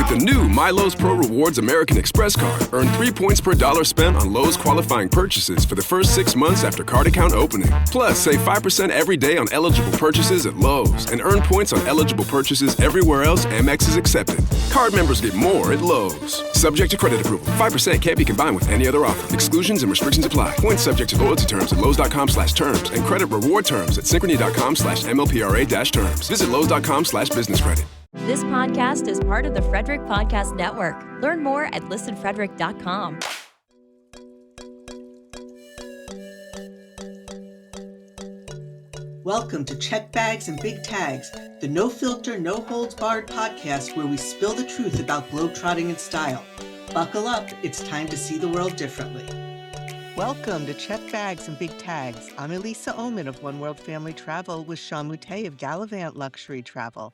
With the new My Lowe's Pro Rewards American Express card, earn 3 points per dollar spent on Lowe's qualifying purchases for the first 6 months after card account opening. Plus, save 5% every day on eligible purchases at Lowe's and earn points on eligible purchases everywhere else Amex is accepted. Card members get more at Lowe's. Subject to credit approval. 5% can't be combined with any other offer. Exclusions and restrictions apply. Points subject to loyalty terms at Lowe's.com/terms and credit reward terms at Synchrony.com/MLPRA-terms. Visit Lowe's.com/business credit. This podcast is part of the Frederick Podcast Network. Learn more at listenfrederick.com. Welcome to Check Bags and Big Tags, the no-filter, no-holds-barred podcast where we spill the truth about globetrotting and style. Buckle up, it's time to see the world differently. Welcome to Check Bags and Big Tags. I'm Ilisa Oman of One World Family Travel with Mouttet of Gallivant Luxury Travel.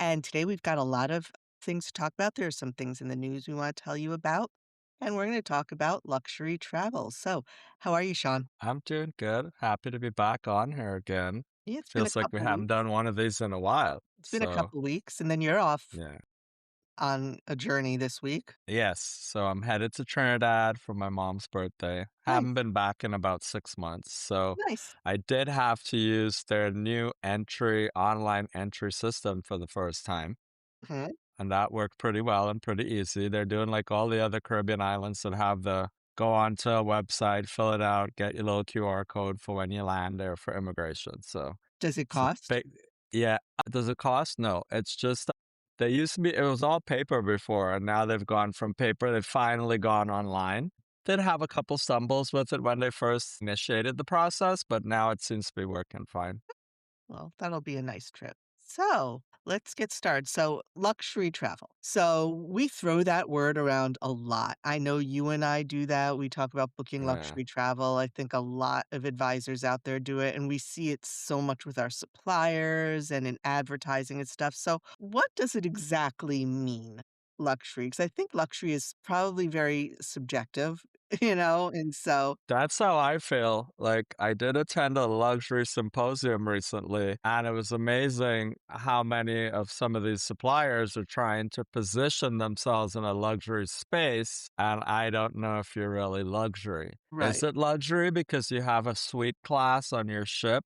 And today we've got a lot of things to talk about. There are some things in the news we want to tell you about, and we're going to talk about luxury travel. So, how are you, Sean? I'm doing good. Happy to be back on here again. Yeah, it's been a Feels like we couple haven't weeks. done one of these in a while. It's been a couple weeks, and then you're off yeah. on a journey this week. Yes. So I'm headed to Trinidad for my mom's birthday. Haven't been back in about 6 months. So Nice. I did have to use their new online entry system for the first time. Mhm. And that worked pretty well and pretty easy. They're doing like all the other Caribbean islands that have the go onto a website, fill it out, get your little QR code for when you land there for immigration. So Does it it's a cost? yeah. Does it cost? No. It's just they used to be it was all paper before, and now they've gone from paper. They've finally gone online. Did have a couple stumbles with it when they first initiated the process, but now it seems to be working fine. Well, that'll be a nice trip. So let's get started. So, luxury travel. So, we throw that word around a lot. I know you and I do that. We talk about booking Yeah. luxury travel. I think a lot of advisors out there do it, and we see it so much with our suppliers and in advertising and stuff. So, what does it exactly mean, luxury? Because I think luxury is probably very subjective, and so, That's how I feel. Like, I did attend a luxury symposium recently, and it was amazing how many of some of these suppliers are trying to position themselves in a luxury space. And I don't know if you're really luxury. Is right, it luxury because you have a suite class on your ship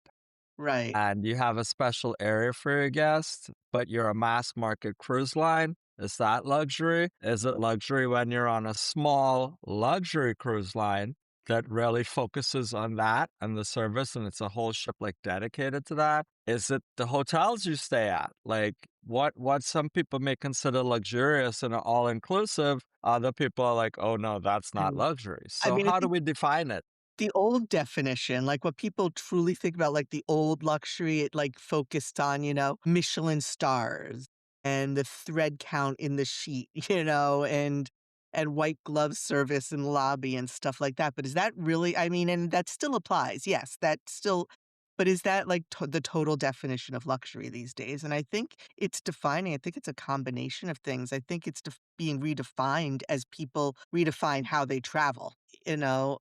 right. and you have a special area for your guests, but you're a mass market cruise line? Is that luxury? Is it luxury when you're on a small luxury cruise line that really focuses on that and the service and it's a whole ship like dedicated to that? Is it the hotels you stay at? Like what some people may consider luxurious and all inclusive, other people are like, "Oh no, that's not And luxury." I So mean, I how do think we define it? the old definition, like what people truly think about, like the old luxury, it like focused on, Michelin stars and the thread count in the sheet, and white glove service and lobby and stuff like that. But is that really, I mean, and that still applies. Yes, that still, but is that like the total definition of luxury these days? And I think it's defining, I think it's a combination of things. I think it's being redefined as people redefine how they travel, you know?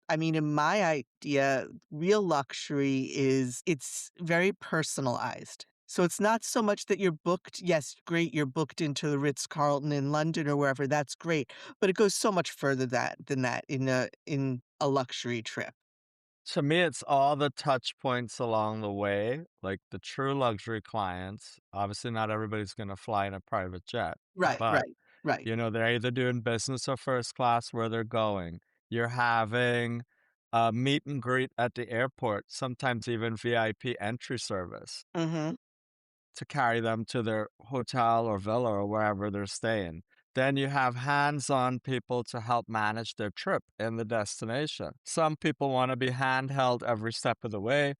I mean, in my idea, real luxury is it's very personalized. So it's not so much that you're booked. Yes, great, you're booked into the Ritz-Carlton in London or wherever. That's great, but it goes so much further than that in a luxury trip. To me, it's all the touch points along the way, like the true luxury clients. Obviously, not everybody's going to fly in a private jet, Right, but right, right. they're either doing business or first class where they're going. You're having a meet and greet at the airport, sometimes even VIP entry service Mm-hmm. to carry them to their hotel or villa or wherever they're staying. Then you have hands-on people to help manage their trip in the destination. Some people want to be handheld every step of the way.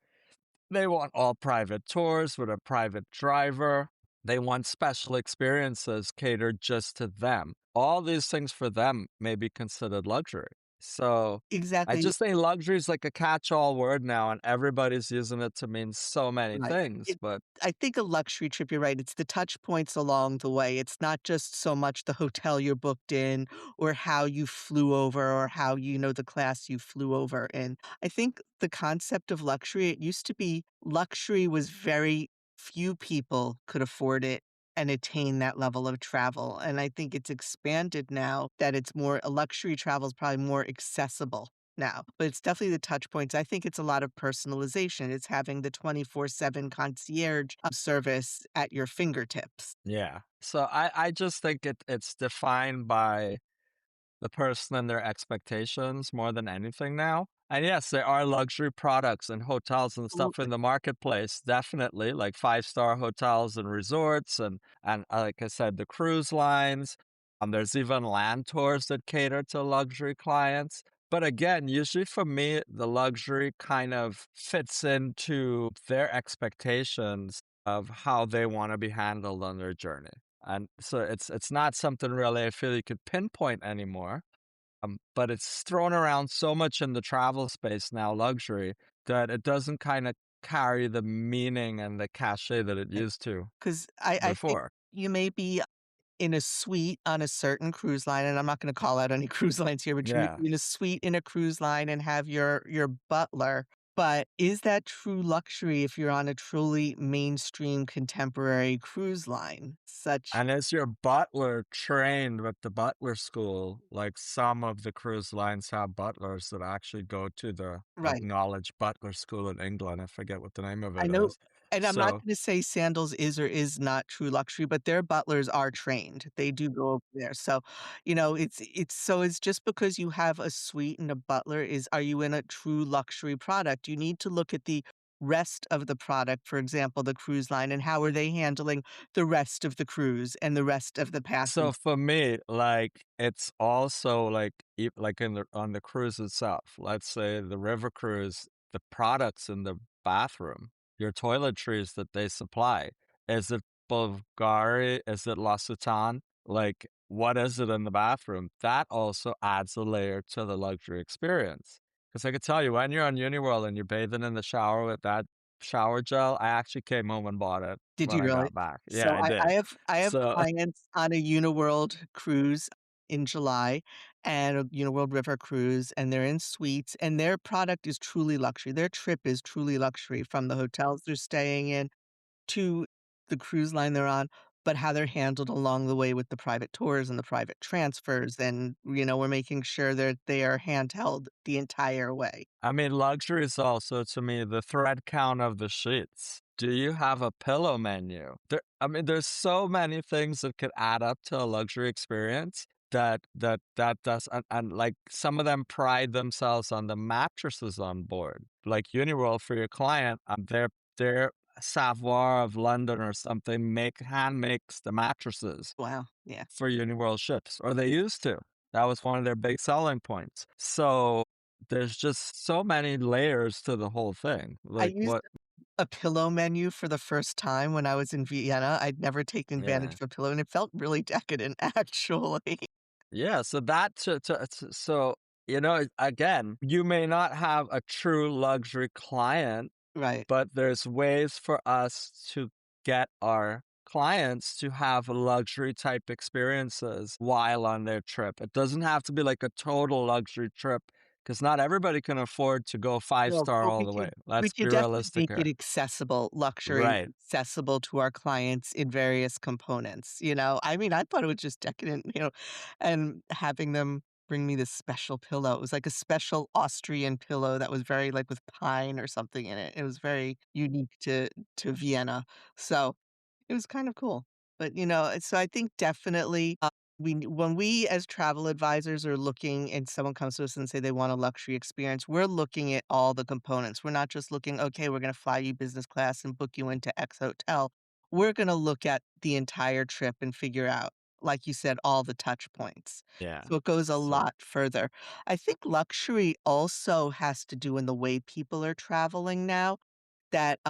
They want all private tours with a private driver. They want special experiences catered just to them. All these things for them may be considered luxury. So I Exactly. just think luxury is like a catch-all word now, and everybody's using it to mean so many Right. things. But I think a luxury trip, you're right. It's the touch points along the way. It's not just so much the hotel you're booked in or how you flew over or how the class you flew over in. I think the concept of luxury, it used to be luxury was very few people could afford it and attain that level of travel. And I think it's expanded now that it's more luxury travel is probably more accessible now. But it's definitely the touch points. I think it's a lot of personalization. It's having the 24/7 concierge service at your fingertips. Yeah. So I just think it's defined by the person and their expectations more than anything now. And yes, there are luxury products and hotels and stuff in Absolutely. the marketplace, definitely, like five-star hotels and resorts and like I said, the cruise lines. There's even land tours that cater to luxury clients. But again, usually for me, the luxury kind of fits into their expectations of how they want to be handled on their journey. And so it's not something really I feel you could pinpoint anymore. But it's thrown around so much in the travel space now, luxury, that it doesn't kind of carry the meaning and the cachet that it used to 'Cause I think before. you may be in a suite on a certain cruise line, and I'm not gonna call out any cruise lines here, but you may Yeah. be in a suite in a cruise line and have your butler, but is that true luxury if you're on a truly mainstream contemporary cruise line? Such And is your butler trained with the butler school? Like some of the cruise lines have butlers that actually go to the right. acknowledged butler school in England. I forget what the name of I it know is. and I'm not So gonna say sandals is or is not true luxury, but their butlers are trained. They do go over there. So, it's just because you have a suite and a butler is are you in a true luxury product? You need to look at the rest of the product, for example, the cruise line, and how are they handling the rest of the cruise and the rest of the So passengers. for me, like it's also like like in the on the cruise itself. Let's say the river cruise, the products in the bathroom, your toiletries that they supply. Is it Bulgari? Is it L'Occitane? Like what is it in the bathroom? That also adds a layer to the luxury experience. Because I could tell you when you're on Uniworld and you're bathing in the shower with that shower gel, I actually came home and bought it Did when you I really? got back. Yeah, So I I did. have So clients on a Uniworld cruise in July and a Uniworld River cruise, and they're in suites, and their product is truly luxury. Their trip is truly luxury from the hotels they're staying in to the cruise line they're on, but how they're handled along the way with the private tours and the private transfers, and, we're making sure that they are handheld the entire way. I mean, luxury is also to me the thread count of the sheets. Do you have a pillow menu? I mean, there's so many things that could add up to a luxury experience that does, and like some of them pride themselves on the mattresses on board. Like Uniworld for your client, their Savoir of London or something hand makes the mattresses Wow, yeah. for Uniworld ships, or they used to. That was one of their big selling points. So there's just so many layers to the whole thing. I Like used what a pillow menu for the first time when I was in Vienna. I'd never taken advantage yeah. of a pillow, and it felt really decadent, actually. Yeah, so that so again, you may not have a true luxury client, Right. but there's ways for us to get our clients to have luxury type experiences while on their trip. It doesn't have to be like a total luxury trip because not everybody can afford to go five No, star but all we the way. could Let's be definitely realistic make it here. accessible, luxury Right. accessible to our clients in various components, you know? I mean, I thought it was just decadent, and having them bring me this special pillow. It was like a special Austrian pillow that was very like with pine or something in it. It was very unique to Vienna. So it was kind of cool. But, so I think definitely, when we as travel advisors are looking and someone comes to us and say they want a luxury experience, we're looking at all the components. We're not just looking, okay, we're gonna fly you business class and book you into X hotel. We're gonna look at the entire trip and figure out, like you said, all the touch points. Yeah. So it goes a So lot further. I think luxury also has to do in the way people are traveling now that,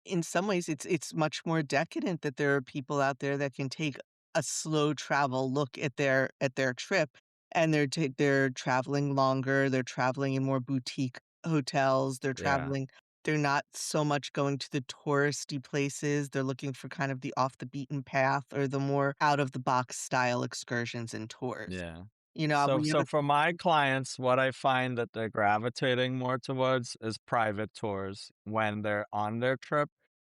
in some ways, it's much more decadent that there are people out there that can take a slow travel look at their trip, and they're traveling longer, they're traveling in more boutique hotels, yeah. they're not so much going to the touristy places, they're looking for kind of the off the beaten path or the more out of the box style excursions and tours. Yeah. We have So a for my clients, what I find that they're gravitating more towards is private tours when they're on their trip.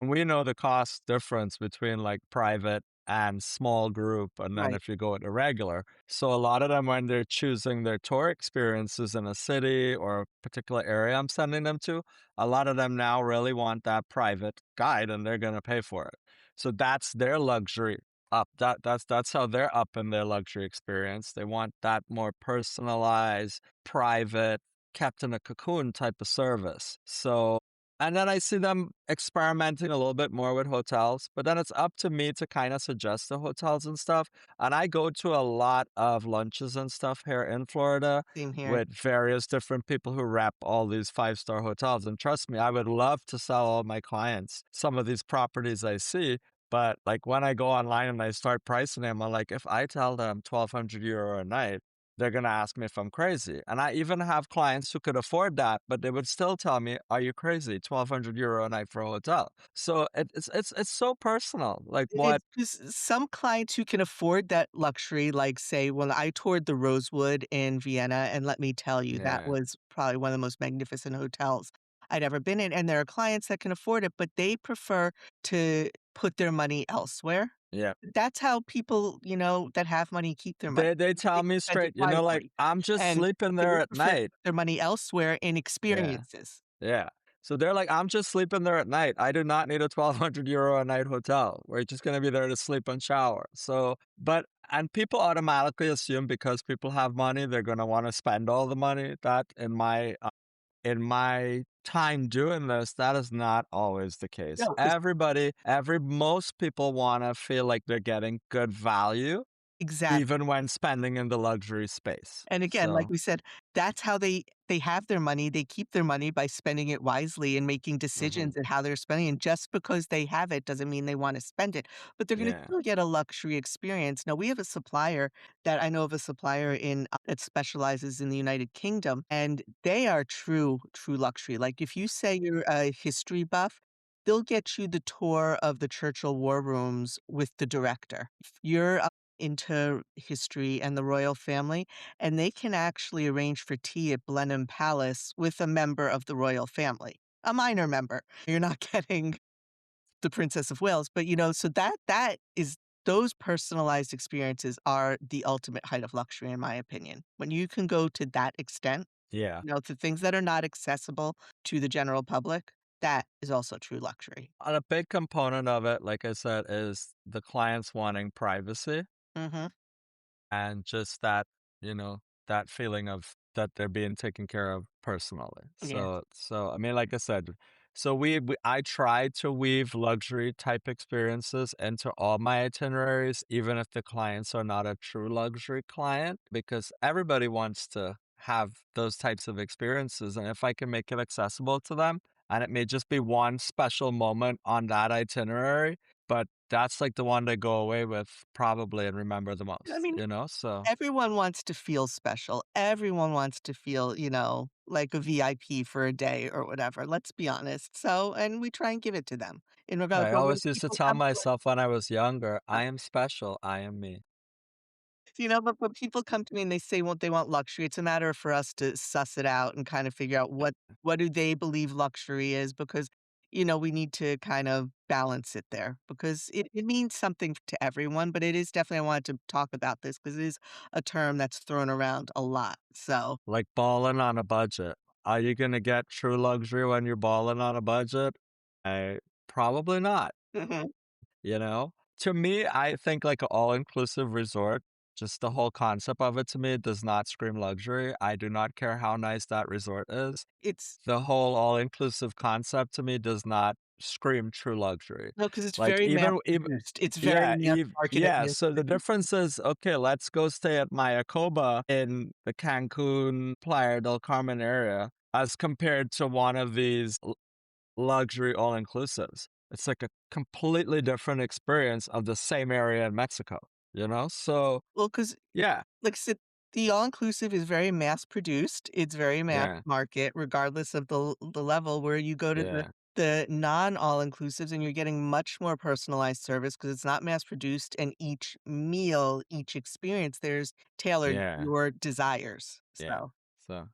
We know the cost difference between like private and small group, and then Right. if you go with a regular. So a lot of them, when they're choosing their tour experiences in a city or a particular area I'm sending them to, a lot of them now really want that private guide, and they're gonna pay for it. So that's their luxury up. That's how they're up in their luxury experience. They want that more personalized, private, kept in a cocoon type of service. So, and then I see them experimenting a little bit more with hotels, but then it's up to me to kind of suggest the hotels and stuff. And I go to a lot of lunches and stuff here in Florida Same here. with various different people who rep all these five-star hotels. And trust me, I would love to sell all my clients some of these properties I see. But like when I go online and I start pricing them, I'm like, if I tell them 1,200 euro a night, they're gonna ask me if I'm crazy. And I even have clients who could afford that, but they would still tell me, "Are you crazy? 1,200 euro a night for a hotel." So it's so personal. Like what? It's just some clients who can afford that luxury, like, say, when I toured the Rosewood in Vienna, and let me tell you, that Yeah, was probably one of the most magnificent hotels I'd ever been in, and there are clients that can afford it, but they prefer to put their money elsewhere. yeah. That's how people, that have money keep their money. They They tell me spend it straight, like wisely, I'm just and sleeping they there would at prefer to night. put their money elsewhere in Yeah. experiences. Yeah. So they're like, I'm just sleeping there at night. I do not need a 1,200 euro a night hotel. We're just going to be there to sleep and shower. So, and people automatically assume because people have money, they're going to want to spend all the money. That in my time doing this, that is not always the case. No, 'cause Most people want to feel like they're getting good value, exactly. even when spending in the luxury space. And again, like So, we said, that's how they have their money. They keep their money by spending it wisely and making mhm, decisions at how they're spending it. Just because they have it doesn't mean they wanna spend it, but they're gonna yeah, still get a luxury experience. Now, we have a supplier that I know of a supplier that specializes in the United Kingdom, and they are true luxury. Like, if you say you're a history buff, they'll get you the tour of the Churchill War Rooms with the director. If you're, into history and the royal family, and they can actually arrange for tea at Blenheim Palace with a member of the royal family, a minor member. You're not getting the Princess of Wales, but, so that is those personalized experiences are the ultimate height of luxury, in my opinion. When you can go to that extent, yeah. to things that are not accessible to the general public, that is also true luxury. And a big component of it, like I said, is the clients wanting privacy Mhm. and just that, you know, that feeling of that they're being taken care of personally. Yes. So I mean, like I said, so I try to weave luxury type experiences into all my itineraries, even if the clients are not a true luxury client, because everybody wants to have those types of experiences. And if I can make it accessible to them, and it may just be one special moment on that itinerary, but that's like the one they go away with probably and remember the I most, mean, So everyone wants to feel special. Everyone wants to feel, like a VIP for a day or whatever, let's be honest. So and we try and give it to them in regard I but when always used to people tell come to myself when I was younger, I am special, I am me. but when people come to me and they say what they want luxury, it's a matter for us to suss it out and kind of figure out what do they believe luxury is because, we need to kind of balance it there because it means something to everyone, but it is definitely I wanted to talk about this because it is a term that's thrown around a lot. So Like balling on a budget. Are you gonna get true luxury when you're balling on a budget? I probably not. mhm. You know? To me, I think like an all-inclusive resort, just the whole concept of it to me does not scream luxury. I do not care how nice that resort is. It's The whole all-inclusive concept to me does not scream true luxury. no, because it's Like very mass even produced. It's very mass marketed yeah, mass so the produced. difference is, okay, let's go stay at Mayakoba in the Cancun, Playa del Carmen area as compared to one of these luxury all-inclusives. It's like a completely different experience of the same area in Mexico? So, Well, because yeah, like I said, the all-inclusive is very mass produced. It's very mass yeah, market regardless of the level where you go to yeah, the non-all-inclusives and you're getting much more personalized service because it's not mass produced and each meal, each experience, there's tailored to yeah, your desires. yeah. So So,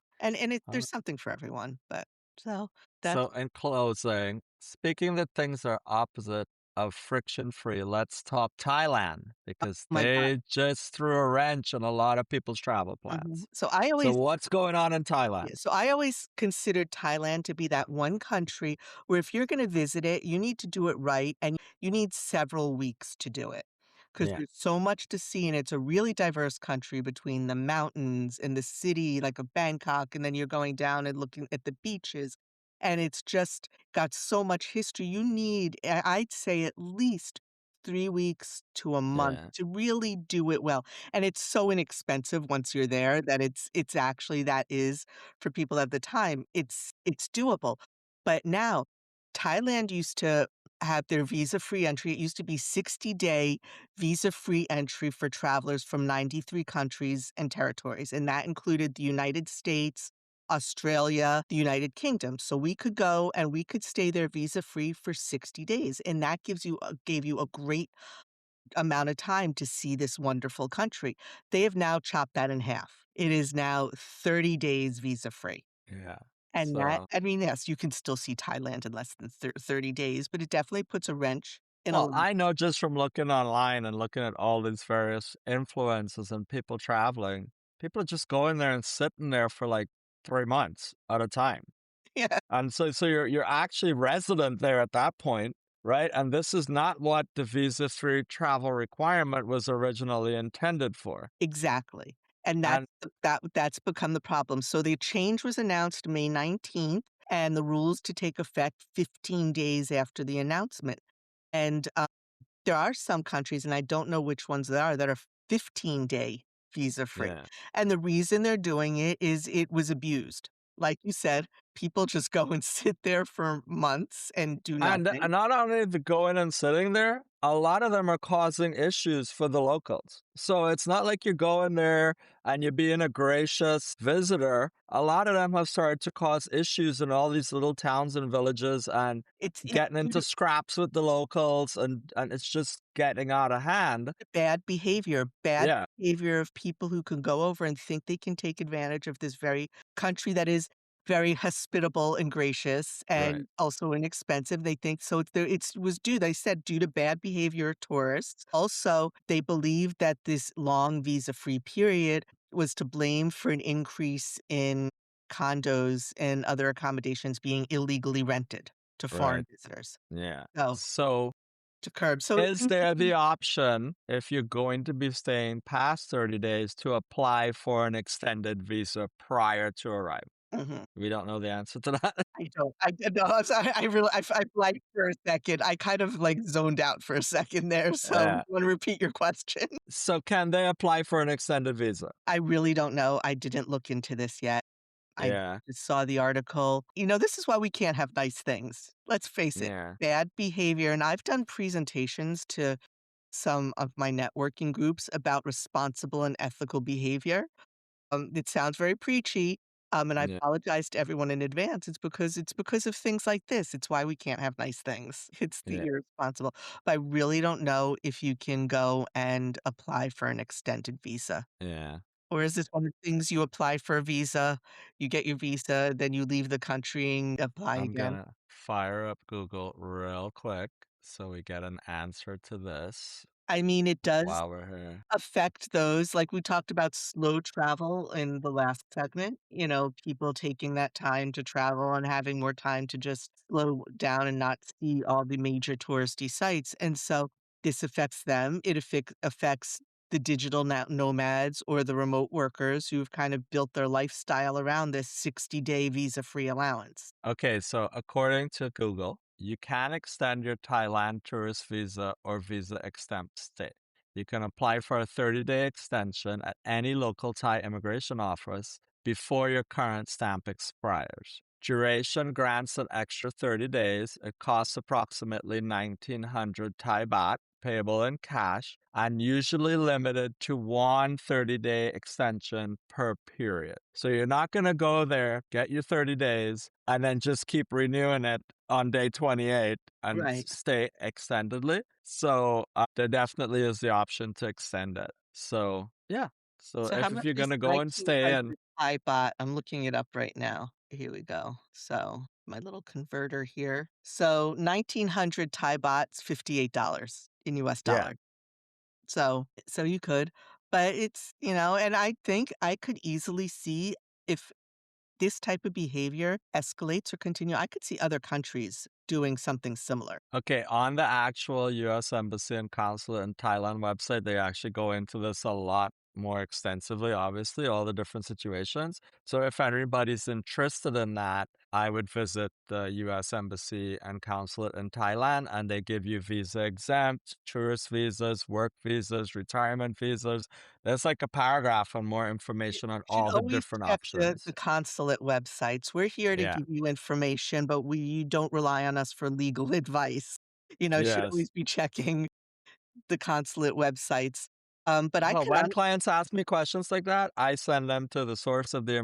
uh, there's something for everyone, but so that's so in closing, speaking that things are opposite of friction free, let's talk Thailand because My God. they just threw a wrench on a lot of people's travel Mhm. plans. So I So, always what's going on in Yeah, Thailand? so I always considered Thailand to be that one country where if you're gonna visit it, you need to do it right, and you need several weeks to do it, because Yeah, there's so much to see, and it's a really diverse country between the mountains and the city, like, of Bangkok, and then you're going down and looking at the beaches, and it's just got so much history. You need, I'd say at least 3 weeks to a month yeah, to really do it well, and it's so inexpensive once you're there that it's actually that is for people at the time, it's doable. But now, Thailand used to have their visa-free entry. It used to be 60-day visa-free entry for travelers from 93 countries and territories, and that included the United States, Australia, the United Kingdom. So we could go and we could stay there visa-free for 60 days, and that gave you a great amount of time to see this wonderful country. They have now chopped that in half. It is now 30 days visa-free. yeah. And that So, I mean, yes, you can still see Thailand in less than 30 days, but it definitely puts a wrench in a well, lot. I know just from looking online and looking at all these various influences and people traveling, people are just going there and sitting there for like 3 months at a time. Yeah, And so you're actually resident there at that point, right? And this is not what the visa-free travel requirement was originally intended for. exactly. And And that's become the problem. So the change was announced May 19th, and the rules to take effect 15 days after the announcement. And, there are some countries, and I don't know which ones they are, that are 15-day visa-free, yeah. and the reason they're doing it is it was abused. Like you said, people just go and sit there for months and do And nothing. not only the going and sitting there, a lot of them are causing issues for the locals. So it's not like you're going there and you're being a gracious visitor. A lot of them have started to cause issues in all these little towns and villages and It's getting due into to scraps with the locals and it's just getting out of hand. bad Yeah, behavior of people who can go over and think they can take advantage of this very country that is very hospitable and gracious right, and also inexpensive. They think so it's was due, they said, due to bad behavior of tourists. Also, they believe that this long visa-free period was to blame for an increase in condos and other accommodations being illegally rented to foreign right. visitors. Yeah. So, So to curb. So it is seems to there be the option, if you're going to be staying past 30 days, to apply for an extended visa prior to arrival? mhm. We don't know the answer to that. I don't. I no, I'm sorry. I really I blanked for a second. I kind of, like, zoned out for a second there, so Yeah. wanna repeat your question? So can they apply for an extended visa? I really don't know. I didn't look into this yet. I Yeah. just saw the article. You know, this is why we can't have nice things. Let's face it, Yeah. bad behavior, and I've done presentations to some of my networking groups about responsible and ethical behavior. It sounds very preachy, and I Yeah. apologize to everyone in advance. It's because of things like this. It's why we can't have nice things. It's the Yeah. irresponsible. But I really don't know if you can go and apply for an extended visa. Yeah. Or is this one of the things you apply for a visa, you get your visa, then you leave the country and apply I'm again? gonna fire up Google real quick so we get an answer to this I mean, it does while we're here. affect those like, we talked about slow travel in the last segment, people taking that time to travel and having more time to just slow down and not see all the major touristy sites, and so this affects them. It affects the digital nomads or the remote workers who've kind of built their lifestyle around this 60-day visa-free allowance. Okay, so according to Google, you can extend your Thailand tourist visa or visa exempt stay. You can apply for a 30-day extension at any local Thai immigration office before your current stamp expires. Duration grants an extra 30 days. It costs approximately 1,900 Thai baht, payable in cash, and usually limited to one 30-day extension per period. So you're not going to go there, get your 30 days, and then just keep renewing it on day 28 and Right. stay extendedly. So there definitely is the option to extend it. So yeah. So So how if much you're is gonna go and stay 1,900 in, I bought? I'm looking it up right now. Here we go. So my little converter here. So 1,900 Thai bahts, $58 in US Yeah. dollar. So you could, but and I think I could easily see if this type of behavior escalates or continue, I could see other countries doing something similar. Okay, on the actual US Embassy and Consulate in Thailand website, they actually go into this a lot more extensively, obviously, all the different situations. So if anybody's interested in that, I would visit the US Embassy and Consulate in Thailand, and they give you visa exempt, tourist visas, work visas, retirement visas. There's like a paragraph on more information on Should all the always different check the options. consulate websites. We're here to Yeah. give you information, but we don't rely on us for legal advice. Should Yes. always be checking the consulate websites. But I Well, could when clients ask me questions like that, I send them to the source of the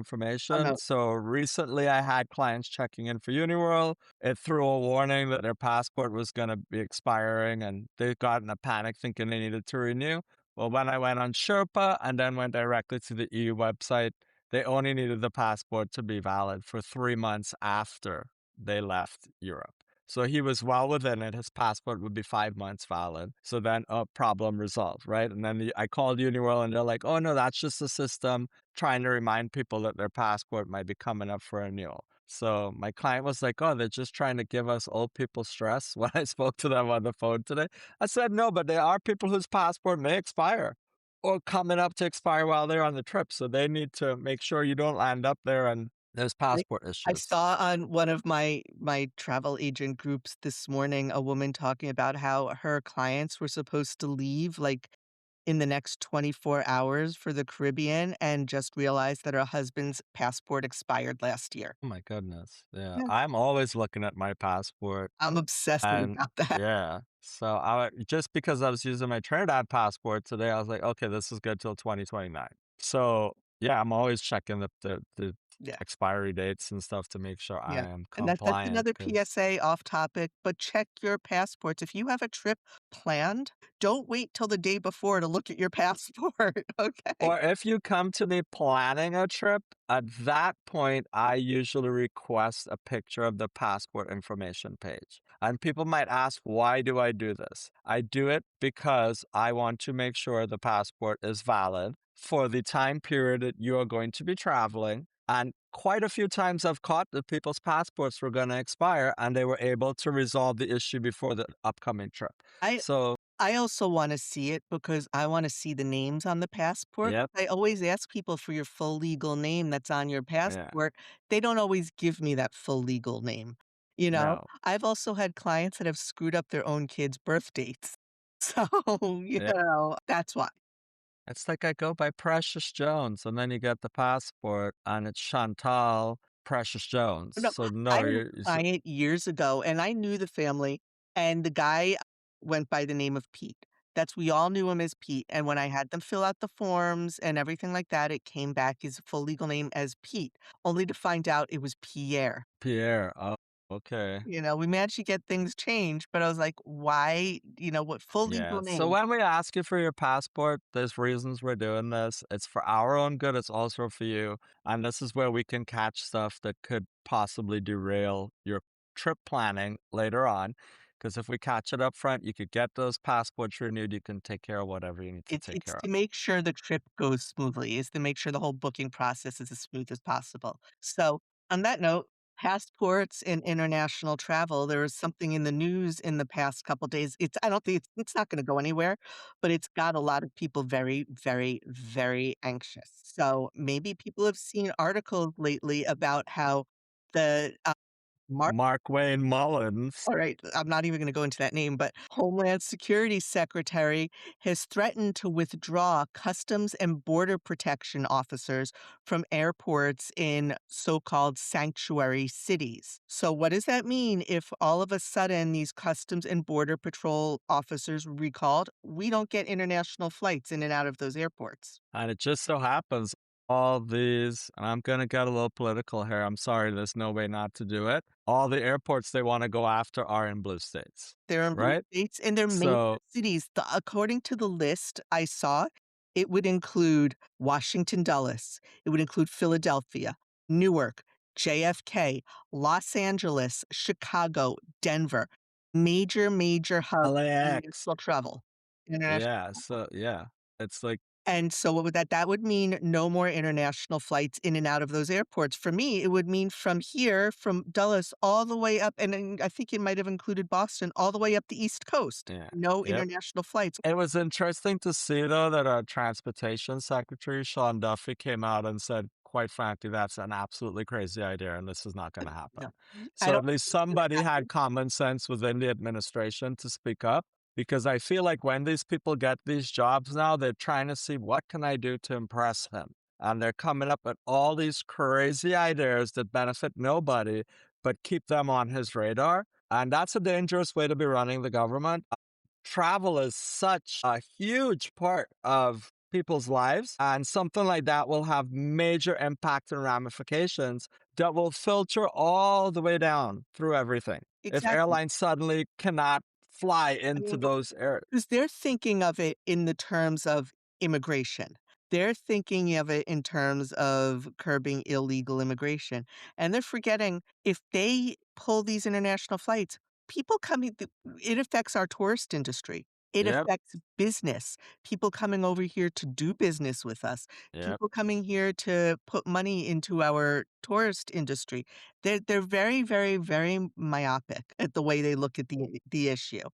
oh, information. no, So recently I had clients checking in for Uniworld. It threw a warning that their passport was going to be expiring and they got in a panic thinking they needed to renew. Well, when I went on Sherpa and then went directly to the EU website, they only needed the passport to be valid for 3 months after they left Europe. So he was well within it. His passport would be 5 months valid. So then a problem resolved, right? And then I called Uniworld and they're like, oh no, that's just the system trying to remind people that their passport might be coming up for renewal. So my client was like, oh, they're just trying to give us old people stress. When I spoke to them on the phone today, I said, no, but there are people whose passport may expire or coming up to expire while they're on the trip. So they need to make sure you don't land up there and there's I passport I issues. saw on one of my travel agent groups this morning a woman talking about how her clients were supposed to leave, like, in the next 24 hours for the Caribbean and just realized that her husband's passport expired last year. Oh my goodness. Yeah. Yeah. I'm always looking at my passport. I'm obsessive And about that. yeah. So just because I was using my Trinidad passport today, I was like, okay, this is good till 2029. So yeah, I'm always checking the Yeah. expiry dates and stuff to make sure I Yeah, am and that's compliant. another Because PSA off topic, but check your passports. If you have a trip planned, don't wait till the day before to look at your passport, okay? or if you come to me planning a trip, at that point, I usually request a picture of the passport information page. And people might ask, why do I do this? I do it because I want to make sure the passport is valid for the time period that you are going to be traveling. And quite a few times I've caught that people's passports were going to expire and they were able to resolve the issue before the upcoming trip. I So, I also wanna see it because I wanna see the names on the passport. yep, I always ask people for your full legal name that's on your yeah, passport. They don't always give me that full legal name, you know? no, I've also had clients that have screwed up their own kids' birth dates. So, yeah. that's why. It's like I go by Precious Jones, and then you get the passport, and it's Chantal Precious Jones. No, So I no, had a you're client years ago, and I knew the family, and the guy went by the name of Pete. We all knew him as Pete, and when I had them fill out the forms and everything like that, it came back his full legal name as Pete, only to find out it was Pierre. Pierre. Oh, okay. We managed to get things changed, but I was like, "Why?" What full Yeah. legal So name? when we ask you for your passport, there's reasons we're doing this. It's for our own good. It's also for you. And this is where we can catch stuff that could possibly derail your trip planning later on. Because if we catch it up front, you could get those passports renewed. You can take care of whatever you need to take It's care to of. make sure the trip goes smoothly, is to make sure the whole booking process is as smooth as possible. So, on that note, passports and international travel, there was something in the news in the past couple days. I don't think it's not gonna go anywhere, but it's got a lot of people very, very, very anxious. So, maybe people have seen articles lately about how the, Mar Mark Wayne Mullins. all right, I'm not even gonna go into that name, but Homeland Security Secretary has threatened to withdraw Customs and Border Protection officers from airports in so-called sanctuary cities. So what does that mean if all of a sudden these Customs and Border Patrol officers recalled? We don't get international flights in and out of those airports. And it just so happens all these, and I'm going to get a little political here. I'm sorry, there's no way not to do it. All the airports they want to go after are in blue states, They're in blue right? states and they're major So, cities. According to the list I saw, it would include Washington Dulles, it would include Philadelphia, Newark, JFK, Los Angeles, Chicago, Denver, major hubs for LAX. international travel. International. Yeah, so yeah, it's like And so what would that would mean no more international flights in and out of those airports. For me, it would mean from here, from Dulles all the way up, and then I think it might have included Boston, all the way up the East Coast. yeah, No yep. international flights. It was interesting to see, though, that our Transportation Secretary, Sean Duffy, came out and said, quite frankly, that's an absolutely crazy idea, and this is not going to No, happen. I So don't at least think it's gonna somebody had happen. common sense within the administration to speak up, because I feel like when these people get these jobs now, they're trying to see what can I do to impress him. And they're coming up with all these crazy ideas that benefit nobody, but keep them on his radar. And that's a dangerous way to be running the government. Travel is such a huge part of people's lives, and something like that will have major impact and ramifications that will filter all the way down through everything. If Exactly. airlines suddenly cannot fly I into mean, those areas. because they're thinking of it in the terms of immigration. They're thinking of it in terms of curbing illegal immigration, and they're forgetting if they pull these international flights, people coming th it affects our tourist industry. It Yep, affects business, people coming over here to do business with us, yep, people coming here to put money into our tourist industry. They're very myopic at the way they look at the issue.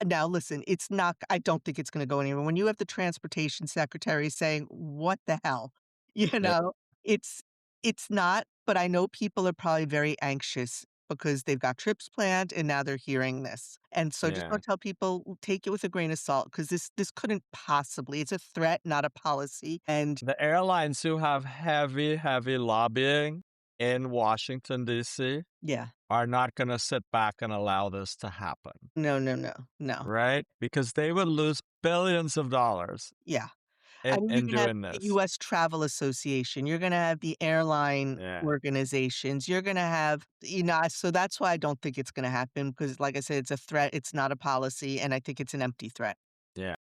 Now listen, it's not I don't think it's gonna go anywhere. When you have the transportation secretary saying, "What the hell?" You yep, know? It's it's not, but I know people are probably very anxious because they've got trips planned and now they're hearing this. And so just yeah. don't tell people, take it with a grain of salt because this couldn't possibly it's a threat, not a policy, and The airlines who have heavy lobbying in Washington, D.C., yeah. are not going to sit back and allow this to happen, No. right? Because they would lose billions of dollars Yeah. I in, mean, you're in gonna have doing the this. US Travel Association, you're gonna have the airline Yeah, organizations, you're gonna have so that's why I don't think it's gonna happen because, like I said, it's a threat, it's not a policy, and I think it's an empty threat. yeah,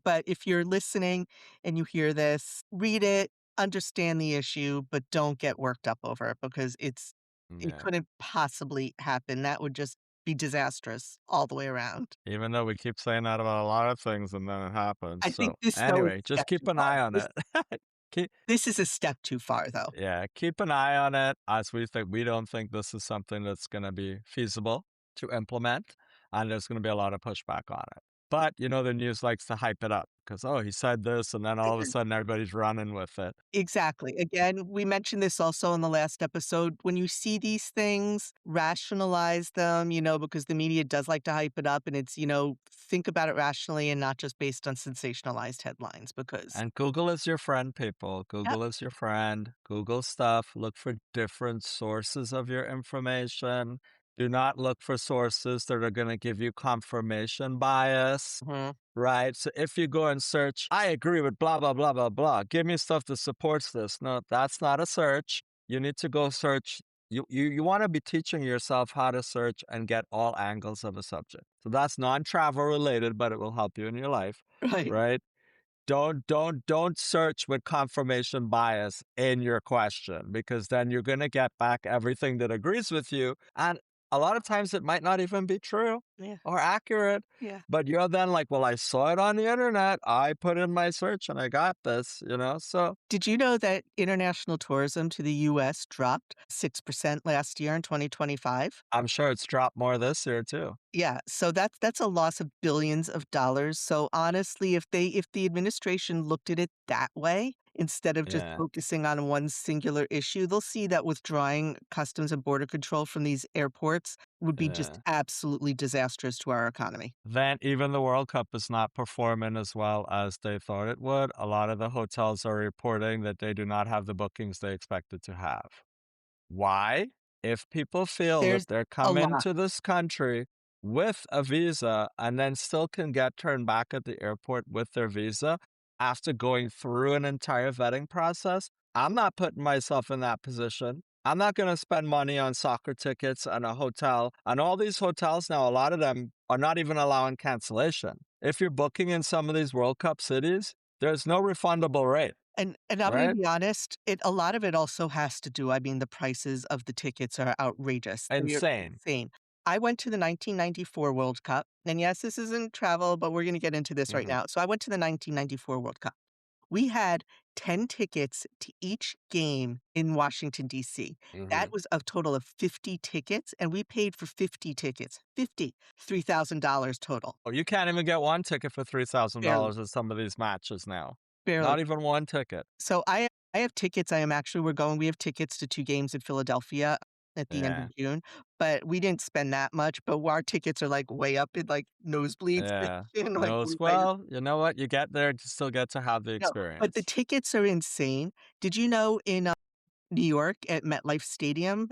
But if you're listening and you hear this, read it, understand the issue, but don't get worked up over it because it yeah. couldn't possibly happen. That would just be disastrous all the way around. Even though we keep saying that about a lot of things and then it happens. I think So this, though, is anyway, a just step keep too an far. eye on it. keep, This is a step too far, though. yeah, keep an eye on it, as we don't think this is something that's going to be feasible to implement, and there's going to be a lot of pushback on it. But the news likes to hype it up because, oh, he said this, and then all of a sudden everybody's running with it. Exactly. Again, we mentioned this also in the last episode. When you see these things, rationalize them, because the media does like to hype it up and think about it rationally and not just based on sensationalized headlines because, And Google is your friend, people. yep. Google is your friend. Google stuff. Look for different sources of your information. Do not look for sources that are going to give you confirmation bias, Mhm. right? So if you go and search, I agree with blah, blah, blah, blah, blah. Give me stuff that supports this. No, that's not a search. You need to go search. You want to be teaching yourself how to search and get all angles of a subject. So that's non-travel related, but it will help you in your life, Right. right? Don't search with confirmation bias in your question because then you're going to get back everything that agrees with you. And a lot of times it might not even be true Yeah. or accurate, Yeah. but you're then like, well, I saw it on the internet. I put in my search and I got this. So Did you know that international tourism to the US dropped 6% last year in 2025? I'm sure it's dropped more this year too. Yeah, so that's a loss of billions of dollars. So honestly, if the administration looked at it that way, instead of just Yeah. focusing on one singular issue, they'll see that withdrawing Customs and Border Control from these airports would be just Yeah. absolutely disastrous to our economy. Then even the World Cup is not performing as well as they thought it would. A lot of the hotels are reporting that they do not have the bookings they expected to have. Why? If people feel There's that they're a coming lot. to this country with a visa and then still can get turned back at the airport with their visa after going through an entire vetting process, I'm not putting myself in that position. I'm not going to spend money on soccer tickets and a hotel. And all these hotels now, a lot of them are not even allowing cancellation. If you're booking in some of these World Cup cities, there's no refundable rate. And I'm gonna right? be honest, a lot of it also has to do, I mean, the prices of the tickets are outrageous. They're Insane. insane. I went to the 1994 World Cup, and yes, this isn't travel, but we're gonna get into this right Hmm. now. So I went to the 1994 World Cup. We had 10 tickets to each game in Washington, DC. That Hmm. was a total of 50 tickets, and we paid for 50 tickets. 50, $3,000 total. Oh, you can't even get one ticket for Barely, $3,000 at some of these matches now. barely. Not even one ticket. So I have tickets. I am actually we have tickets to 2 games in Philadelphia at the end of Yeah. June, but we didn't spend that much, but our tickets are, like, way up in, like, nosebleed Yeah. section, like, No, way higher. well, you know what? You get there to still get to have the No, but the experience. tickets are insane. Did you know in New York at MetLife Stadium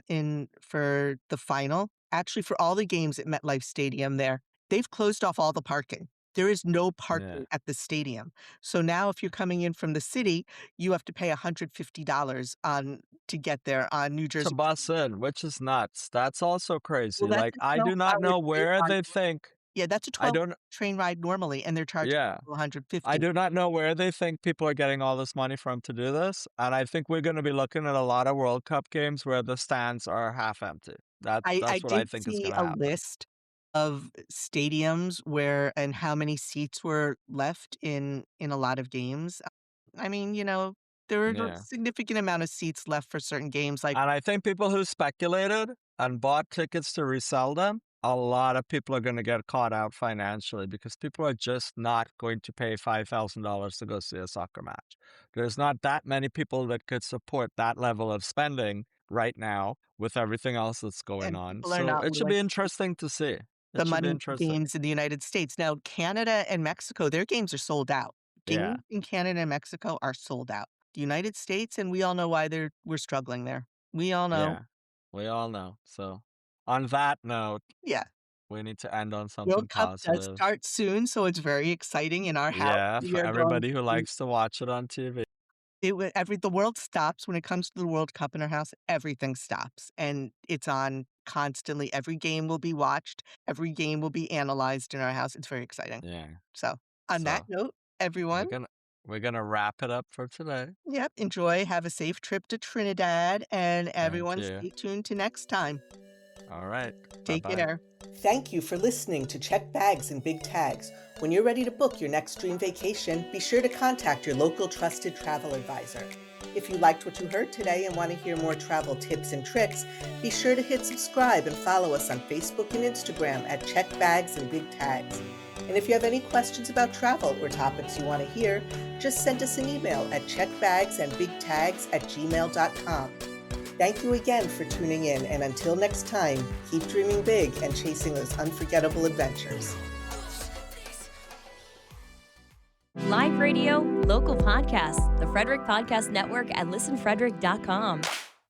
for the final. Actually, for all the games at MetLife Stadium there, they've closed off all the parking. There is no Yeah. parking at the stadium. So now if you're coming in from the city, you have to pay $150 on to get there on New To Jersey. bus in, which is nuts. That's also Well, crazy. that's Like, a I do not 12-hour know train where ride. they think Yeah, that's a I 12 don't train ride normally, and they're charging yeah. people I 150. do not know where they think people are getting all this money from to do this, and I think we're gonna be looking at a lot of World Cup games where the stands are half empty. I That's what I did think is see gonna a happen. list of stadiums where and how many seats were left in a lot of games. I mean, there are a Yeah. significant amount of seats left for certain games, like And I think people who speculated and bought tickets to resell them, a lot of people are gonna get caught out financially because people are just not going to pay $5,000 to go see a soccer match. There's not that many people that could support that level of spending right now with everything else that's going and on. people are So not it should willing be to pay interesting to see. the It should be money for interesting. games in the United States. Now, Canada and Mexico, their games are sold out. Yeah, Games in Canada and Mexico are sold out. The United States, and we all know why we're struggling there. We all know. yeah. We all know. So on that note, Yeah. we need to end on something World Cup does positive. start soon, so it's very exciting in our house. Yeah, We for are going everybody who to likes to watch it on TV. the world stops when it comes to the World Cup in our house, everything stops, and it's on constantly. Every game will be watched, every game will be analyzed in our house. It's very exciting. Yeah. So, on that So note, we're everyone, gonna we're gonna wrap it up for today. yep, enjoy, have a safe trip to Trinidad, and Thank everyone you. stay tuned to next time. All right. Take Bye-bye. care. Thank you for listening to Check Bags and Big Tags. When you're ready to book your next dream vacation, be sure to contact your local trusted travel advisor. If you liked what you heard today and want to hear more travel tips and tricks, be sure to hit subscribe and follow us on Facebook and Instagram at Check Bags and Big Tags. And if you have any questions about travel or topics you want to hear, just send us an email at checkbagsandbigtags@gmail.com. Thank you again for tuning in, and until next time, keep dreaming big and chasing those unforgettable adventures. Live radio, local podcasts, the Frederick Podcast Network at listenfrederick.com.